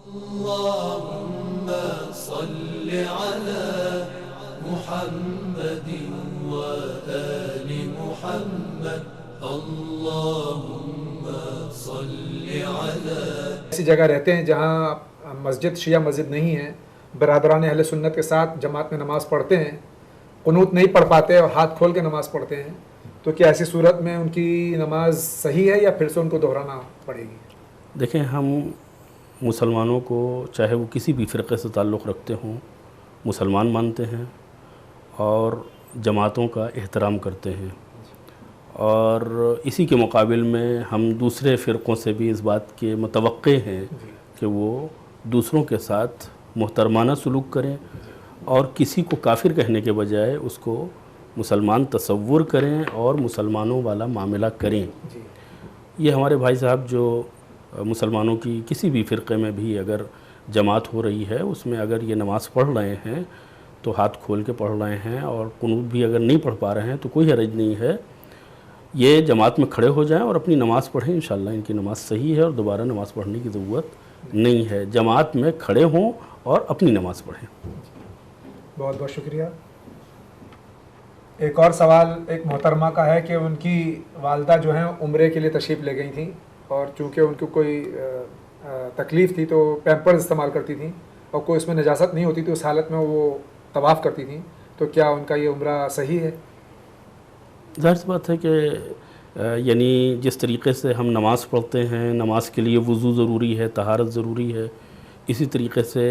اللهم صل على محمد وآل محمد اللهم صل على. ایسی جگہ رہتے ہیں جہاں مسجد شیعہ مسجد نہیں ہے، برادران اہل سنت کے ساتھ جماعت میں نماز پڑھتے ہیں، قنوت نہیں پڑھ پاتے اور ہاتھ کھول کے نماز پڑھتے ہیں، تو کیا ایسی صورت میں ان کی نماز صحیح ہے یا پھر سے ان کو دہرانا پڑے گی؟ دیکھیں، ہم مسلمانوں کو چاہے وہ کسی بھی فرقے سے تعلق رکھتے ہوں مسلمان مانتے ہیں اور جماعتوں کا احترام کرتے ہیں، اور اسی کے مقابل میں ہم دوسرے فرقوں سے بھی اس بات کے متوقع ہیں کہ وہ دوسروں کے ساتھ محترمانہ سلوک کریں اور کسی کو کافر کہنے کے بجائے اس کو مسلمان تصور کریں اور مسلمانوں والا معاملہ کریں. یہ ہمارے بھائی صاحب جو مسلمانوں کی کسی بھی فرقے میں بھی اگر جماعت ہو رہی ہے اس میں اگر یہ نماز پڑھ رہے ہیں تو ہاتھ کھول کے پڑھ رہے ہیں، اور قنوت بھی اگر نہیں پڑھ پا رہے ہیں تو کوئی حرج نہیں ہے، یہ جماعت میں کھڑے ہو جائیں اور اپنی نماز پڑھیں. انشاءاللہ ان کی نماز صحیح ہے اور دوبارہ نماز پڑھنے کی ضرورت نہیں ہے. جماعت میں کھڑے ہوں اور اپنی نماز پڑھیں. بہت بہت شکریہ. ایک اور سوال ایک محترمہ کا ہے کہ ان کی والدہ جو ہیں عمرے کے لیے تشریف لے گئی تھیں، اور چونکہ ان کو کوئی تکلیف تھی تو پیمپرز استعمال کرتی تھیں اور کوئی اس میں نجاست نہیں ہوتی، تو اس حالت میں وہ طواف کرتی تھیں، تو کیا ان کا یہ عمرہ صحیح ہے؟ ظاہر سی بات ہے کہ یعنی جس طریقے سے ہم نماز پڑھتے ہیں، نماز کے لیے وضو ضروری ہے، طہارت ضروری ہے، اسی طریقے سے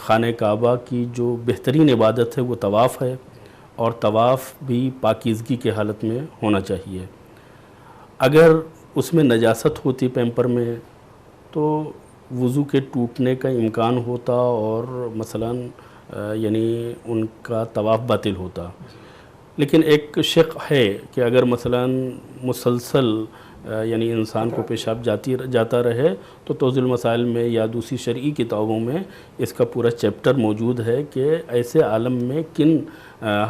خانہ کعبہ کی جو بہترین عبادت ہے وہ طواف ہے، اور طواف بھی پاکیزگی کے حالت میں ہونا چاہیے. اگر اس میں نجاست ہوتی پیمپر میں تو وضو کے ٹوٹنے کا امکان ہوتا اور مثلاً یعنی ان کا طواف باطل ہوتا. لیکن ایک شق ہے کہ اگر مثلاً مسلسل یعنی انسان کو پیشاب جاتا رہے تو توضیح المسائل میں یا دوسری شرعی کتابوں میں اس کا پورا چیپٹر موجود ہے کہ ایسے عالم میں کن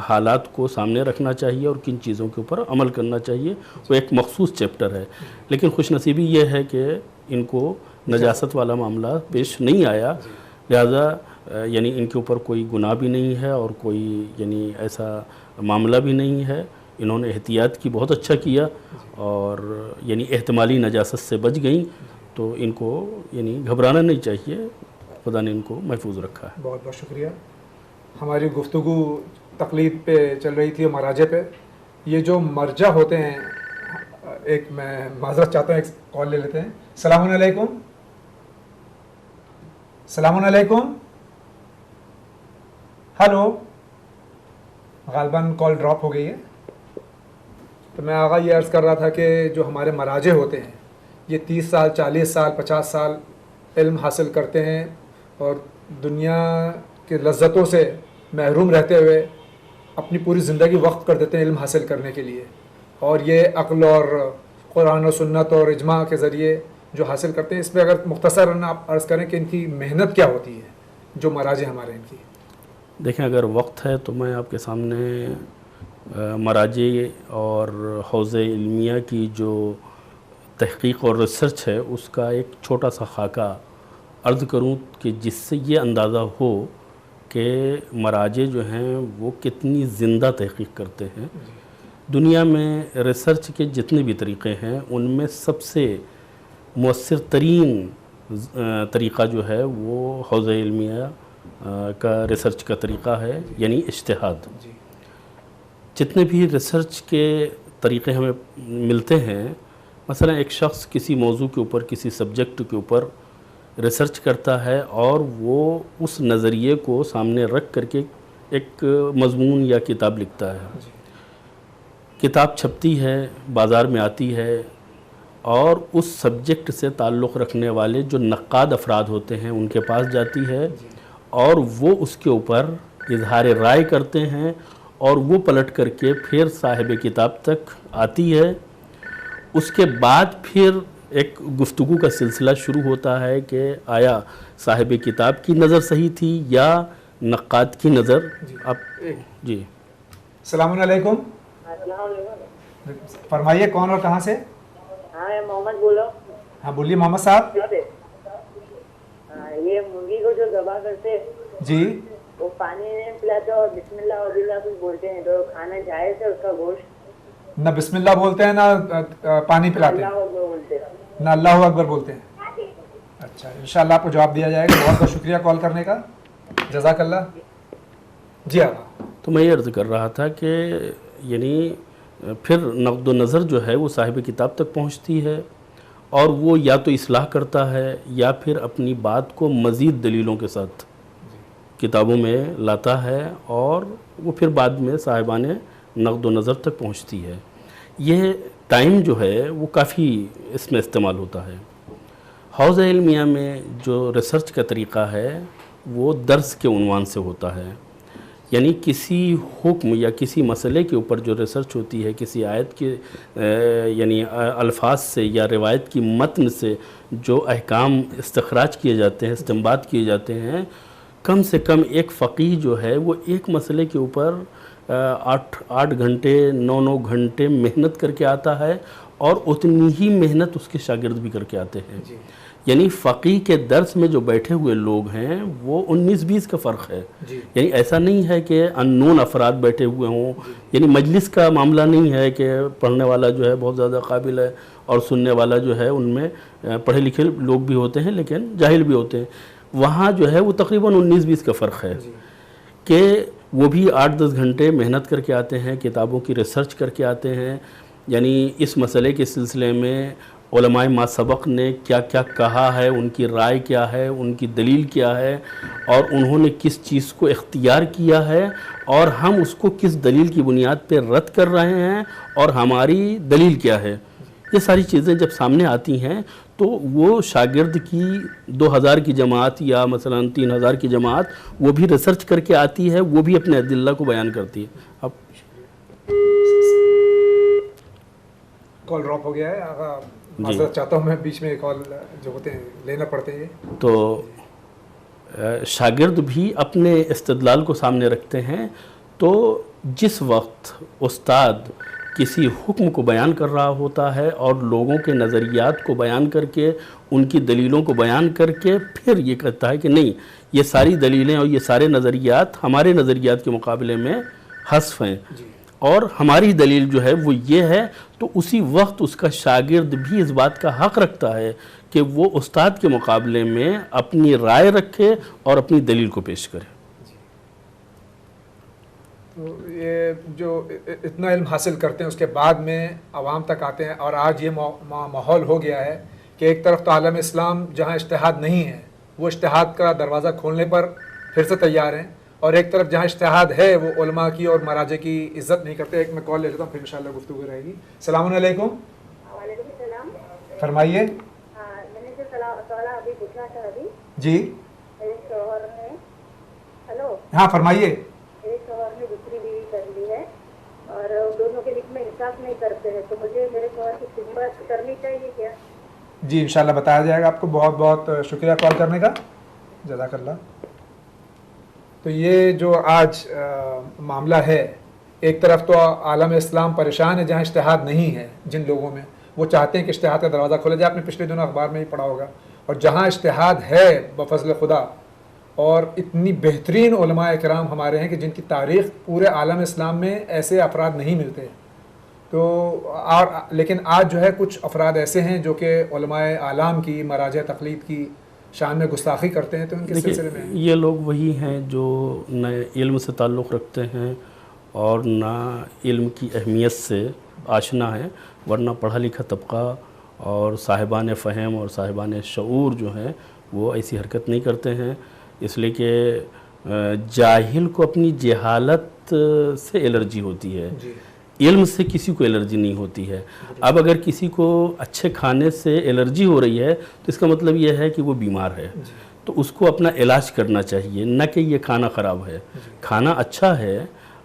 حالات کو سامنے رکھنا چاہیے اور کن چیزوں کے اوپر عمل کرنا چاہیے، وہ ایک مخصوص چیپٹر ہے. لیکن خوش نصیبی یہ ہے کہ ان کو نجاست والا معاملہ پیش نہیں آیا، لہذا یعنی ان کے اوپر کوئی گناہ بھی نہیں ہے اور کوئی یعنی ایسا معاملہ بھی نہیں ہے. انہوں نے احتیاط کی، بہت اچھا کیا، اور یعنی احتمالی نجاست سے بچ گئیں، تو ان کو یعنی گھبرانا نہیں چاہیے، خدا نے ان کو محفوظ رکھا ہے. بہت بہت شکریہ. ہماری گفتگو تقلید پہ چل رہی تھی اور مراجع پہ. یہ جو مرجع ہوتے ہیں، ایک میں معذرت چاہتا ہوں، ایک کال لے لیتے ہیں. السلام علیکم. السلام علیکم. ہلو. غالباً کال ڈراپ ہو گئی ہے. تو میں آغا یہ عرض کر رہا تھا کہ جو ہمارے مراجع ہوتے ہیں یہ 30 سال 40 سال 50 سال علم حاصل کرتے ہیں اور دنیا کی لذتوں سے محروم رہتے ہوئے اپنی پوری زندگی وقت کر دیتے ہیں علم حاصل کرنے کے لیے، اور یہ عقل اور قرآن و سنت اور اجماع کے ذریعے جو حاصل کرتے ہیں. اس پہ اگر مختصراً آپ عرض کریں کہ ان کی محنت کیا ہوتی ہے جو مراجع ہمارے ان کی. دیکھیں، اگر وقت ہے تو میں آپ کے سامنے مراجع اور حوزہ علمیہ کی جو تحقیق اور ریسرچ ہے اس کا ایک چھوٹا سا خاکہ عرض کروں کہ جس سے یہ اندازہ ہو کہ مراجع جو ہیں وہ کتنی زندہ تحقیق کرتے ہیں. دنیا میں ریسرچ کے جتنے بھی طریقے ہیں ان میں سب سے مؤثر ترین طریقہ جو ہے وہ حوزہ علمیہ کا ریسرچ کا طریقہ ہے، یعنی اجتہاد. جتنے بھی ریسرچ کے طریقے ہمیں ملتے ہیں، مثلا ایک شخص کسی موضوع کے اوپر، کسی سبجیکٹ کے اوپر ریسرچ کرتا ہے اور وہ اس نظریے کو سامنے رکھ کر کے ایک مضمون یا کتاب لکھتا ہے. کتاب چھپتی ہے، بازار میں آتی ہے، اور اس سبجیکٹ سے تعلق رکھنے والے جو نقاد افراد ہوتے ہیں ان کے پاس جاتی ہے، اور وہ اس کے اوپر اظہار رائے کرتے ہیں، اور وہ پلٹ کر کے پھر صاحب کتاب تک آتی ہے. اس کے بعد پھر ایک گفتگو کا سلسلہ شروع ہوتا ہے کہ آیا صاحب کتاب کی نظر صحیح تھی یا نقاد کی نظر. جی السلام علیکم. فرمائیے کون اور کہاں سے؟ ہاں میں محمد بول رہا ہوں. ہاں بولیے محمد صاحب. مرغی کو جو ذبح کرتے جی وہ پانی نہیں پلاتے اور بسم اللہ اور اللہ کچھ بولتے ہیں تو کھانا جائز ہے اس کا گوشت؟ نہ بسم اللہ بولتے ہیں نہ پانی پلاتے اللہ ہیں اکبر بولتے ہیں. نہ اللہ اکبر بولتے ہیں. اچھا انشاءاللہ آپ کو جواب دیا جائے گا. بہت بہت شکریہ کال کرنے کا, جزاک اللہ. جی آپ. تو میں یہ عرض کر رہا تھا کہ یعنی پھر نقد و نظر جو ہے وہ صاحب کتاب تک پہنچتی ہے اور وہ یا تو اصلاح کرتا ہے یا پھر اپنی بات کو مزید دلیلوں کے ساتھ کتابوں میں لاتا ہے اور وہ پھر بعد میں صاحبان نقد و نظر تک پہنچتی ہے. یہ ٹائم جو ہے وہ کافی اس میں استعمال ہوتا ہے. حوض علمیہ میں جو ریسرچ کا طریقہ ہے وہ درس کے عنوان سے ہوتا ہے. یعنی کسی حکم یا کسی مسئلے کے اوپر جو ریسرچ ہوتی ہے, کسی آیت کے یعنی الفاظ سے یا روایت کی متن سے جو احکام استخراج کیے جاتے ہیں, استنباط کیے جاتے ہیں, کم سے کم ایک فقیہ جو ہے وہ ایک مسئلے کے اوپر 8 گھنٹے 9 گھنٹے محنت کر کے آتا ہے اور اتنی ہی محنت اس کے شاگرد بھی کر کے آتے ہیں. یعنی فقیہ کے درس میں جو بیٹھے ہوئے لوگ ہیں وہ 19-20 کا فرق ہے. یعنی ایسا نہیں ہے کہ اننون افراد بیٹھے ہوئے ہوں, یعنی مجلس کا معاملہ نہیں ہے کہ پڑھنے والا جو ہے بہت زیادہ قابل ہے اور سننے والا جو ہے ان میں پڑھے لکھے لوگ بھی ہوتے ہیں لیکن جاہل بھی ہوتے ہیں. وہاں جو ہے وہ تقریباً 19-20 کا فرق ہے کہ وہ بھی 8-10 گھنٹے محنت کر کے آتے ہیں, کتابوں کی ریسرچ کر کے آتے ہیں. یعنی اس مسئلے کے سلسلے میں علماء ما سبق نے کیا کیا کہا ہے, ان کی رائے کیا ہے, ان کی دلیل کیا ہے اور انہوں نے کس چیز کو اختیار کیا ہے اور ہم اس کو کس دلیل کی بنیاد پہ رد کر رہے ہیں اور ہماری دلیل کیا ہے. یہ ساری چیزیں جب سامنے آتی ہیں تو وہ شاگرد کی 2000 کی جماعت یا مثلا 3000 کی جماعت وہ بھی ریسرچ کر کے آتی ہے, وہ بھی اپنے ادلہ کو بیان کرتی ہے. اب کال ڈراپ ہو گیا ہے, معذرت چاہتا ہوں میں, بیچ میں کال جو ہوتے ہیں لینا پڑتے ہیں. تو شاگرد بھی اپنے استدلال کو سامنے رکھتے ہیں. تو جس وقت استاد کسی حکم کو بیان کر رہا ہوتا ہے اور لوگوں کے نظریات کو بیان کر کے ان کی دلیلوں کو بیان کر کے پھر یہ کہتا ہے کہ نہیں یہ ساری دلیلیں اور یہ سارے نظریات ہمارے نظریات کے مقابلے میں حذف ہیں اور ہماری دلیل جو ہے وہ یہ ہے, تو اسی وقت اس کا شاگرد بھی اس بات کا حق رکھتا ہے کہ وہ استاد کے مقابلے میں اپنی رائے رکھے اور اپنی دلیل کو پیش کرے. تو یہ جو اتنا علم حاصل کرتے ہیں اس کے بعد میں عوام تک آتے ہیں, اور آج یہ ماحول ہو گیا ہے کہ ایک طرف تو عالم اسلام جہاں اجتہاد نہیں ہے وہ اجتہاد کا دروازہ کھولنے پر پھر سے تیار ہیں, اور ایک طرف جہاں اجتہاد ہے وہ علماء کی اور مراجع کی عزت نہیں کرتے. ایک میں کال لے لیتا ہوں پھر انشاءاللہ گفتگو رہے گی. السلام علیکم. وعلیکم السلام. فرمائیے. میں نے جو سوال ابھی پوچھا تھا ابھی. جی. میرے شوہر نے ہلو. ہاں فرمائیے. میرے شوہر نے دوسری بیوی کر لی ہے اور دونوں کے بیچ میں انصاف نہیں کرتے ہیں, تو مجھے میرے شوہر کی خدمت کرنی چاہیے کیا؟ جی انشاءاللہ بتایا جائے گا آپ کو. بہت بہت شکریہ کال کرنے کا, جزاک اللہ. تو یہ جو آج معاملہ ہے, ایک طرف تو عالم اسلام پریشان ہے جہاں اجتہاد نہیں ہے, جن لوگوں میں وہ چاہتے ہیں کہ اجتہاد کا دروازہ کھولے جائے. آپ نے پچھلے دنوں اخبار میں ہی پڑھا ہوگا. اور جہاں اجتہاد ہے بفضل خدا, اور اتنی بہترین علماء کرام ہمارے ہیں کہ جن کی تاریخ پورے عالم اسلام میں ایسے افراد نہیں ملتے. تو لیکن آج جو ہے کچھ افراد ایسے ہیں جو کہ علماء اعلام کی, مراجع تقلید کی شان میں گستاخی کرتے ہیں. تو ان کے سلسلے میں یہ لوگ وہی ہیں جو نہ علم سے تعلق رکھتے ہیں اور نہ علم کی اہمیت سے آشنا ہے, ورنہ پڑھا لکھا طبقہ اور صاحبان فہم اور صاحبان شعور جو ہیں وہ ایسی حرکت نہیں کرتے ہیں. اس لیے کہ جاہل کو اپنی جہالت سے الرجی ہوتی ہے, علم سے کسی کو الرجی نہیں ہوتی ہے. اب اگر کسی کو اچھے کھانے سے الرجی ہو رہی ہے تو اس کا مطلب یہ ہے کہ وہ بیمار ہے, تو اس کو اپنا علاج کرنا چاہیے, نہ کہ یہ کھانا خراب ہے. کھانا اچھا ہے,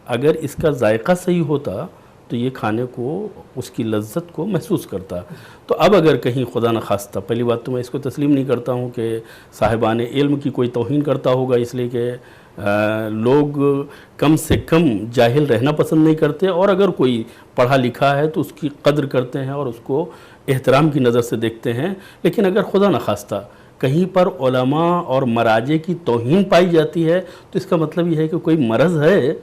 اگر اس کا ذائقہ صحیح ہوتا تو یہ کھانے کو, اس کی لذت کو محسوس کرتا. تو اب اگر کہیں خدا نخواستہ, پہلی بات تو میں اس کو تسلیم نہیں کرتا ہوں کہ صاحبان علم کی کوئی توہین کرتا ہوگا, اس لیے کہ لوگ کم سے کم جاہل رہنا پسند نہیں کرتے, اور اگر کوئی پڑھا لکھا ہے تو اس کی قدر کرتے ہیں اور اس کو احترام کی نظر سے دیکھتے ہیں. لیکن اگر خدا نخواستہ کہیں پر علماء اور مراجع کی توہین پائی جاتی ہے تو اس کا مطلب یہ ہے کہ کوئی مرض ہے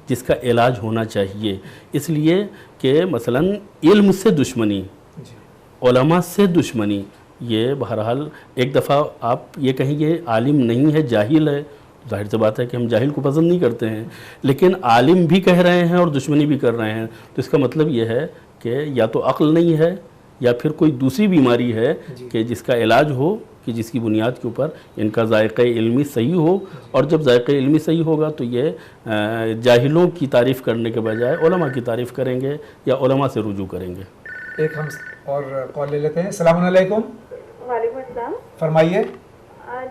جس کا علاج ہونا چاہیے. اس لیے کہ مثلاً علم سے دشمنی، علماء سے دشمنی، یہ بہرحال ایک دفعہ آپ یہ کہیں گے عالم نہیں ہے جاہل ہے، ظاہر سی بات ہے کہ ہم جاہل کو پسند نہیں کرتے ہیں، لیکن عالم بھی کہہ رہے ہیں اور دشمنی بھی کر رہے ہیں تو اس کا مطلب یہ ہے کہ یا تو عقل نہیں ہے یا پھر کوئی دوسری بیماری ہے کہ جس کا علاج ہو، کہ جس کی بنیاد کے اوپر ان کا ذائقہ علمی صحیح ہو. اور جب ذائقہ علمی صحیح ہوگا تو یہ جاہلوں کی تعریف کرنے کے بجائے علماء کی تعریف کریں گے یا علماء سے رجوع کریں گے. ایک ہم اور کال لے لیتے ہیں. السلام علیکم. وعلیکم السلام. فرمائیے.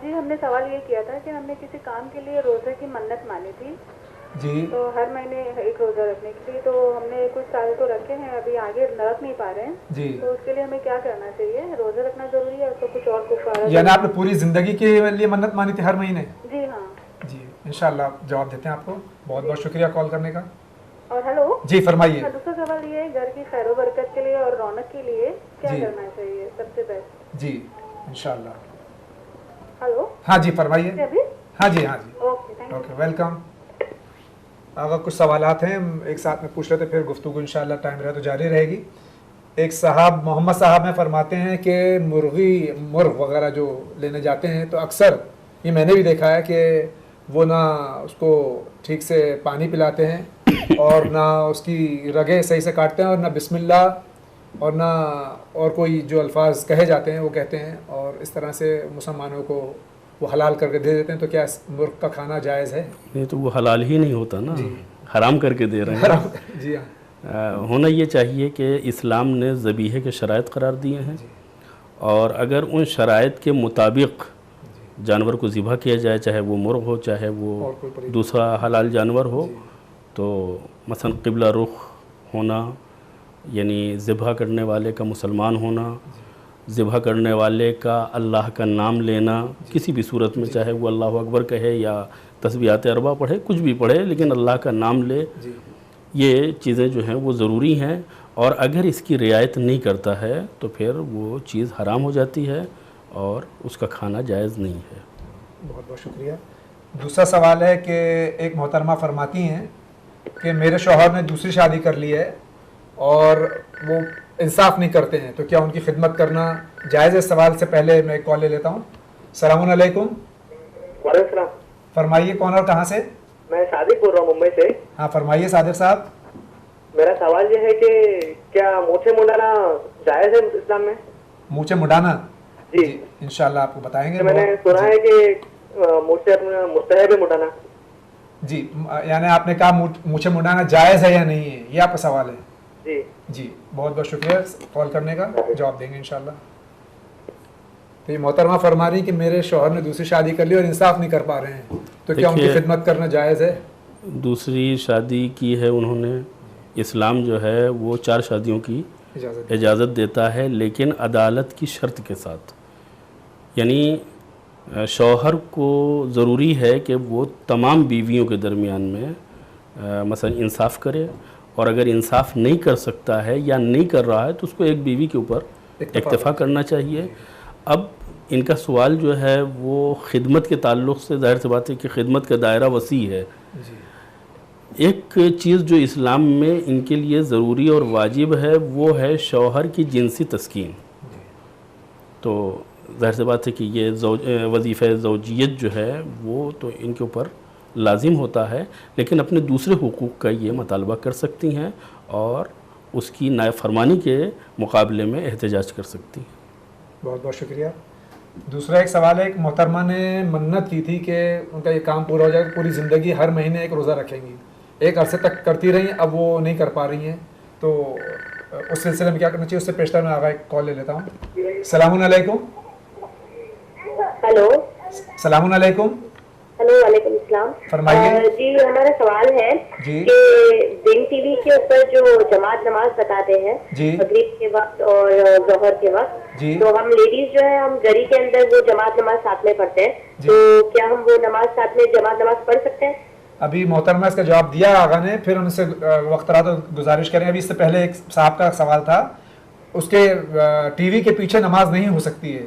جی ہم نے سوال یہ کیا تھا کہ ہم نے کسی کام کے لیے روزے کی منت مانی تھی جی. تو ہر مہینے ایک روزہ رکھنے کے لیے، تو ہم نے کچھ سال تو رکھے ہیں، ابھی آگے رکھ نہیں پا رہے ہیں جی. تو اس کے لیے ہمیں کیا کرنا چاہیے؟ روزہ رکھنا ضروری ہے تو کچھ اور کفارہ؟ یعنی آپ نے پوری زندگی کے لیے منت مانی تھی ہر مہینے؟ جی ہاں. جی انشاءاللہ جواب دیتے ہیں آپ کو. بہت بہت شکریہ کال کرنے کا. اور ہلو جی فرمائیے. دوسرا سوال یہ ہے گھر کی خیر و برکت کے لیے اور رونق کے لیے کیا کرنا چاہیے سب سے بیسٹ؟ جی انشاءاللہ. ہلو ہاں جی فرمائیے. ہاں جی ہاں جی okay thank you. Okay welcome. اگر کچھ سوالات ہیں ایک ساتھ میں پوچھ لیتے پھر گفتگو انشاءاللہ ٹائم رہے تو جاری رہے گی. ایک صاحب محمد صاحب میں فرماتے ہیں کہ مرغ وغیرہ جو لینے جاتے ہیں تو اکثر یہ میں نے بھی دیکھا ہے کہ وہ نہ اس کو ٹھیک سے پانی پلاتے ہیں اور نہ اس کی رگیں صحیح سے کاٹتے ہیں اور نہ بسم اللہ اور نہ اور کوئی جو الفاظ کہے جاتے ہیں وہ کہتے ہیں اور اس طرح سے مسلمانوں کو وہ حلال کر کے دے دیتے ہیں. تو کیا مرغ کا کھانا جائز ہے؟ یہ تو وہ حلال ہی نہیں ہوتا نا، حرام کر کے دے رہے ہیں. جی ہاں. ہونا یہ چاہیے کہ اسلام نے ذبیحے کے شرائط قرار دیے ہیں اور اگر ان شرائط کے مطابق جانور کو ذبح کیا جائے، چاہے وہ مرغ ہو چاہے وہ دوسرا حلال جانور ہو، تو مثلا قبلہ رخ ہونا، یعنی ذبح کرنے والے کا مسلمان ہونا، ذبح کرنے والے کا اللہ کا نام لینا کسی بھی صورت میں، چاہے وہ اللہ اکبر کہے یا تسبیحات اربع پڑھے، کچھ بھی پڑھے لیکن اللہ کا نام لے، یہ چیزیں جو ہیں وہ ضروری ہیں. اور اگر اس کی رعایت نہیں کرتا ہے تو پھر وہ چیز حرام ہو جاتی ہے اور اس کا کھانا جائز نہیں ہے. بہت بہت شکریہ. دوسرا سوال ہے کہ ایک محترمہ فرماتی ہیں کہ میرے شوہر نے دوسری شادی کر لی ہے اور وہ انصاف نہیں کرتے ہیں تو کیا ان کی خدمت کرنا جائز ہے؟ سوال سے پہلے میں ایک کال لے لیتا ہوں. السلام علیکم. وعلیکم السلام. فرمائیے کون اور کہاں سے؟ میں صادق بول رہا ہوں ممبئی سے. ہاں فرمائیے صادق صاحب. میرا سوال یہ ہے کہ کیا مونچھیں منڈانا جائز ہے اسلام میں؟ مونچھیں منڈانا؟ جی انشاءاللہ آپ کو بتائیں گے. میں نے سنا ہے کہ مونچھیں مستحب ہے منڈانا. جی یعنی آپ نے کہا مونچھیں منڈانا جائز ہے یا نہیں ہے، یہ آپ کا سوال ہے؟ جی جی بہت بہت شکریہ کال کرنے کا، جواب دیں گے انشاءاللہ. تو یہ محترمہ فرما رہی کہ میرے شوہر نے دوسری شادی کر لی اور انصاف نہیں کر پا رہے ہیں تو کیا ان کی خدمت کرنا جائز ہے؟ دوسری شادی کی ہے انہوں نے، اسلام جو ہے وہ 4 شادیوں کی اجازت دیتا ہے لیکن عدالت کی شرط کے ساتھ. یعنی شوہر کو ضروری ہے کہ وہ تمام بیویوں کے درمیان میں مثلا انصاف کرے، اور اگر انصاف نہیں کر سکتا ہے یا نہیں کر رہا ہے تو اس کو ایک بیوی کے اوپر اکتفا کرنا چاہیے. اب ان کا سوال جو ہے وہ خدمت کے تعلق سے، ظاہر سی بات ہے کہ خدمت کا دائرہ وسیع ہے. ایک چیز جو اسلام میں ان کے لیے ضروری اور واجب ہے وہ ہے شوہر کی جنسی تسکین. تو ظاہر سی بات ہے کہ یہ وظیفہ زوجیت جو ہے وہ تو ان کے اوپر لازم ہوتا ہے، لیکن اپنے دوسرے حقوق کا یہ مطالبہ کر سکتی ہیں اور اس کی نافرمانی کے مقابلے میں احتجاج کر سکتی ہیں. بہت بہت شکریہ. دوسرا ایک سوال ہے، ایک محترمہ نے منت کی تھی کہ ان کا یہ کام پورا ہو جائے گا، پوری زندگی ہر مہینے ایک روزہ رکھیں گی. ایک عرصے تک کرتی رہی، اب وہ نہیں کر پا رہی ہیں تو اس سلسلے میں کیا کرنا چاہیے؟ اس سے پیشتر میں آگا ایک کال لے لیتا ہوں. السلام علیکم. ہلو السلام علیکم. ہلو وعلیکم السلام. فرمائیے. جی ہمارا سوال ہے جی کہ دین ٹی وی کے اوپر جو جماعت نماز بتاتے ہیں مغرب کے وقت اور ظہر کے وقت، تو ہم لیڈیز جو ہے ہم گھر کے اندر وہ جماعت نماز ساتھ میں پڑھتے ہیں، تو کیا ہم وہ نماز ساتھ میں جماعت نماز پڑھ سکتے ہیں؟ ابھی محترمہ اس کا جواب دیا آغا نے، پھر ان سے وقت رہا تو گزارش کریں. ابھی اس سے پہلے ایک صاحب کا سوال تھا، اس کے ٹی وی کے پیچھے نماز نہیں ہو سکتی ہے.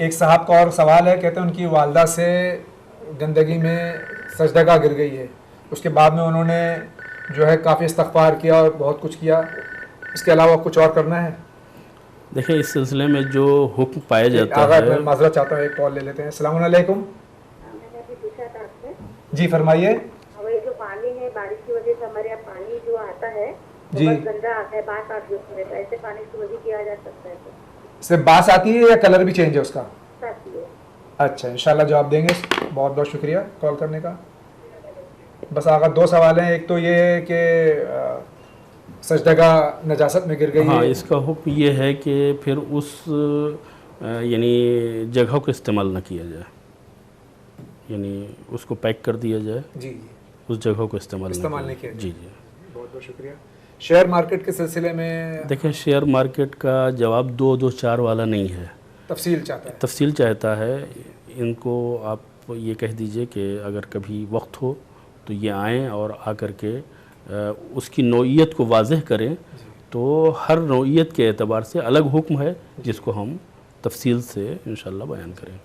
ایک صاحب کا اور سوال ہے, کہتے ہیں ان کی والدہ سے گندگی میں سجدگاہ گر گئی ہے, اس کے بعد میں انہوں نے جو ہے کافی استغفار کیا اور بہت کچھ کیا, اس کے علاوہ کچھ اور کرنا ہے؟ دیکھیں اس سلسلے میں جو حکم پایا جاتا ہے, میں معذرت چاہتا ہوں, ایک کال لے لیتے ہیں. السلام علیکم. جی فرمائیے. جو پانی ہے بارش کی وجہ سے ہمارے یہاں پانی جو آتا ہے جی بہت گندا آتا ہے, بات آتی ہے, ایسے پانی کی وجہ کیا جا سکتا ہے؟ اس سے باس آتی ہے یا کلر بھی چینج ہے اس کا؟ آتی ہے. اچھا انشاءاللہ جواب دیں گے. بہت بہت شکریہ کال کرنے کا. بس آگا 2 سوال ہیں, ایک تو یہ ہے کہ سجدگاہ نجاست میں گر گئی ہاں, ہے, اس کا حکم یہ ہے کہ پھر اس یعنی جگہ کو استعمال نہ کیا جائے, یعنی اس کو پیک کر دیا جائے, جی اس جگہ کو استعمال نہیں کیا جائے. جی جی بہت بہت شکریہ. شیئر مارکیٹ کے سلسلے میں دیکھیں شیئر مارکیٹ کا جواب 2-2-4 والا نہیں ہے, تفصیل چاہتا ہے. تفصیل چاہتا ہے. ان کو آپ یہ کہہ دیجئے کہ اگر کبھی وقت ہو تو یہ آئیں اور آ کر کے اس کی نوعیت کو واضح کریں, تو ہر نوعیت کے اعتبار سے الگ حکم ہے جس کو ہم تفصیل سے انشاءاللہ بیان کریں.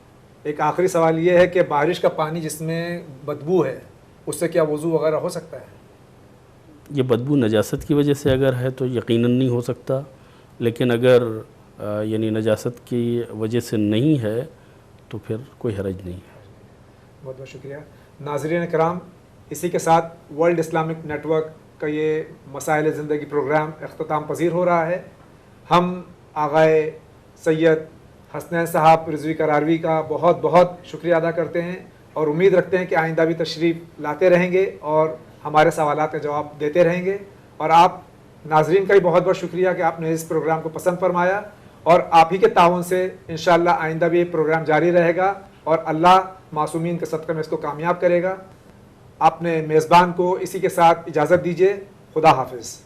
ایک آخری سوال یہ ہے کہ بارش کا پانی جس میں بدبو ہے اس سے کیا وضو وغیرہ ہو سکتا ہے؟ یہ بدبو نجاست کی وجہ سے اگر ہے تو یقیناً نہیں ہو سکتا, لیکن اگر یعنی نجاست کی وجہ سے نہیں ہے تو پھر کوئی حرج نہیں ہے. بہت بہت شکریہ. ناظرین کرام, اسی کے ساتھ ورلڈ اسلامک نیٹ ورک کا یہ مسائل زندگی پروگرام اختتام پذیر ہو رہا ہے. ہم آغائے سید حسنین صاحب رضوی قراروی کا بہت بہت شکریہ ادا کرتے ہیں اور امید رکھتے ہیں کہ آئندہ بھی تشریف لاتے رہیں گے اور ہمارے سوالات کا جواب دیتے رہیں گے. اور آپ ناظرین کا بھی بہت بہت شکریہ کہ آپ نے اس پروگرام کو پسند فرمایا, اور آپ ہی کے تعاون سے انشاءاللہ آئندہ بھی یہ پروگرام جاری رہے گا اور اللہ معصومین کے صدقے میں اس کو کامیاب کرے گا. اپنے میزبان کو اسی کے ساتھ اجازت دیجیے. خدا حافظ.